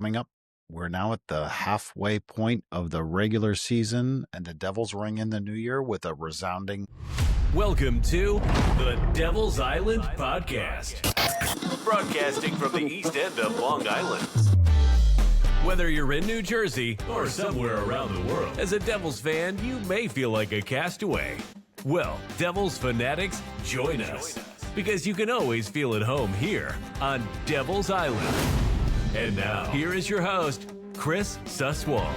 Coming up, we're now at the halfway point of the regular season, and the Devils ring in the new year with a resounding. Welcome to the Devil's Island Podcast, broadcasting from the east end of Long Island. Whether you're in New Jersey or somewhere around the world, as a Devils fan, you may feel like a castaway. Well, Devils fanatics, join us, because you can always feel at home here on Devil's Island. And now, here is your host, Chris Suswal.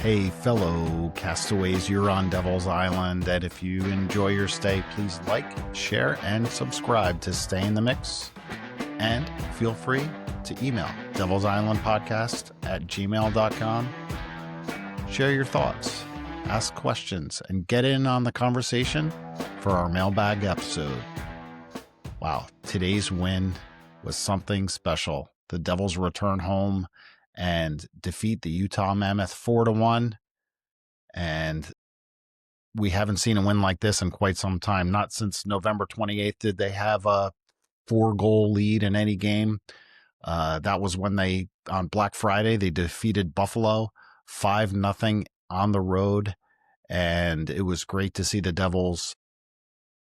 Hey, fellow castaways, you're on Devil's Island, and if you enjoy your stay, please like, share, and subscribe to stay in the mix. And feel free to email devilsislandpodcast@gmail.com. Share your thoughts, ask questions, and get in on the conversation for our mailbag episode. Wow, today's win was something special. The Devils return home and defeat the Utah Mammoth 4-1. And we haven't seen a win like this in quite some time. Not since November 28th did they have a 4-goal lead in any game. That was when on Black Friday, they defeated Buffalo 5-0 on the road. And it was great to see the Devils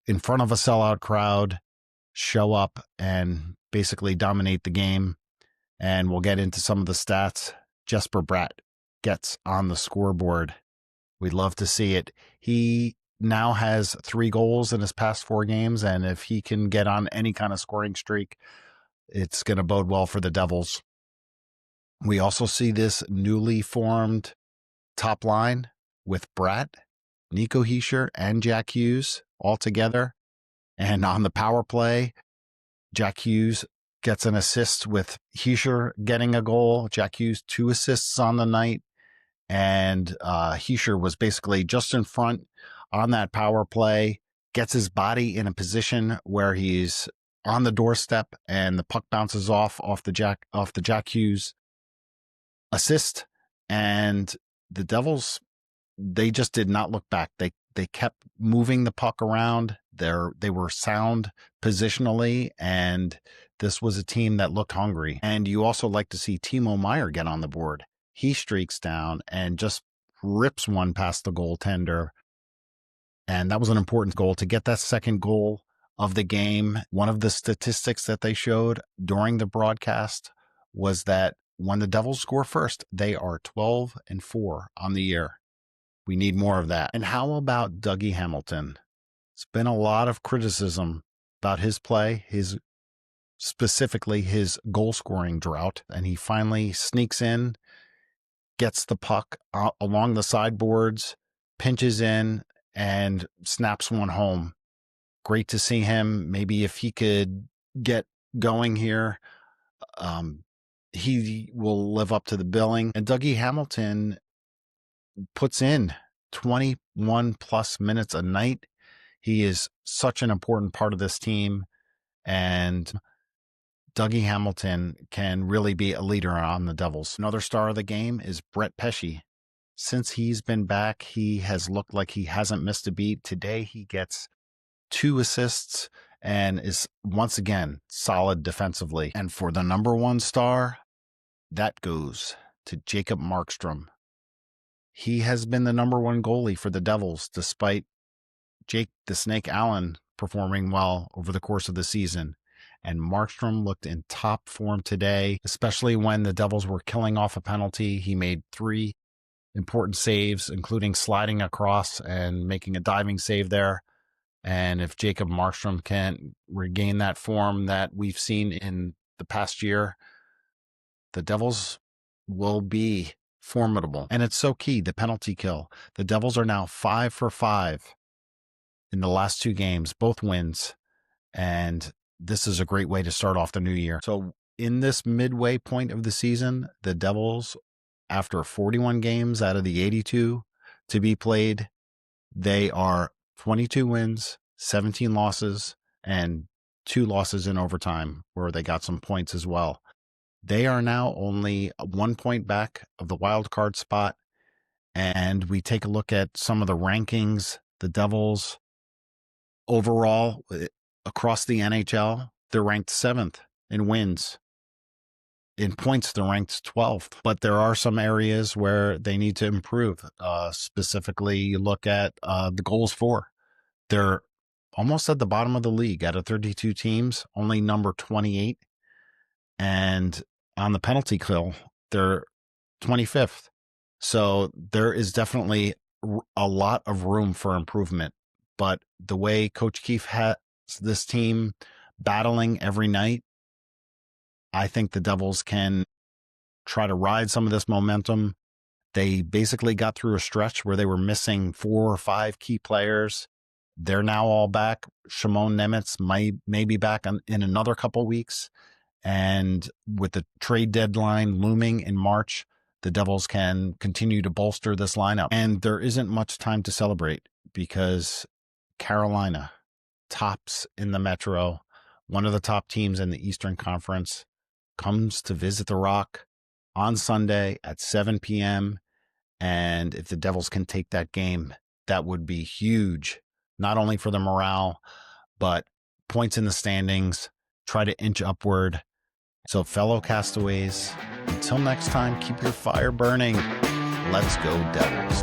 in front of a sellout crowd show up and basically dominate the game. And we'll get into some of the stats. Jesper Bratt gets on the scoreboard. We'd love to see it. He now has 3 goals in his past 4 games, and if he can get on any kind of scoring streak, it's going to bode well for the Devils. We also see this newly formed top line with Bratt, Nico Hescher, and Jack Hughes all together. And on the power play, Jack Hughes gets an assist with Hescher getting a goal. Jack Hughes 2 assists on the night. And Hescher was basically just in front on that power play, gets his body in a position where he's on the doorstep and the puck bounces off the Jack Hughes assist. And the Devils, they just did not look back. They kept moving the puck around. They were sound positionally, and this was a team that looked hungry. And you also like to see Timo Meier get on the board. He streaks down and just rips one past the goaltender. And that was an important goal to get that second goal of the game. One of the statistics that they showed during the broadcast was that when the Devils score first, they are 12-4 on the year. We need more of that. And how about Dougie Hamilton? It's been a lot of criticism about his play, specifically his goal-scoring drought, and he finally sneaks in, gets the puck along the sideboards, pinches in, and snaps one home. Great to see him. Maybe if he could get going here, he will live up to the billing. And Dougie Hamilton puts in 21 plus minutes a night. He is such an important part of this team, and Dougie Hamilton can really be a leader on the Devils. Another star of the game is Brett Pesce. Since he's been back, he has looked like he hasn't missed a beat. Today, he gets 2 assists and is once again solid defensively. And for the number 1 star, that goes to Jacob Markstrom. He has been the number 1 goalie for the Devils, despite Jake the Snake Allen performing well over the course of the season. And Markstrom looked in top form today, especially when the Devils were killing off a penalty. He made 3 important saves, including sliding across and making a diving save there. And if Jacob Markstrom can regain that form that we've seen in the past year, the Devils will be formidable. And it's so key, the penalty kill. The Devils are now 5 for 5 in the last 2 games, both wins. And this is a great way to start off the new year. So in this midway point of the season, the Devils, after 41 games out of the 82 to be played, they are 22 wins, 17 losses, and 2 losses in overtime, where they got some points as well. They are now only 1 point back of the wild card spot. And we take a look at some of the rankings. The Devils overall across the NHL, they're ranked 7th in wins in points, they're ranked 12th, but there are some areas where they need to improve. Specifically, you look at the goals for. They're almost at the bottom of the league. Out of 32 teams, only number 28. And on the penalty kill, they're 25th. So there is definitely a lot of room for improvement. But the way Coach Keefe has this team battling every night, I think the Devils can try to ride some of this momentum. They basically got through a stretch where they were missing 4 or 5 key players. They're now all back. Shimon Nemitz may be back in another couple weeks. And with the trade deadline looming in March, the Devils can continue to bolster this lineup. And there isn't much time to celebrate because Carolina tops in the Metro, one of the top teams in the Eastern Conference, comes to visit the Rock on Sunday at 7 p.m. And if the Devils can take that game, that would be huge, not only for the morale, but points in the standings, try to inch upward. So fellow castaways, until next time, keep your fire burning. Let's go Devils.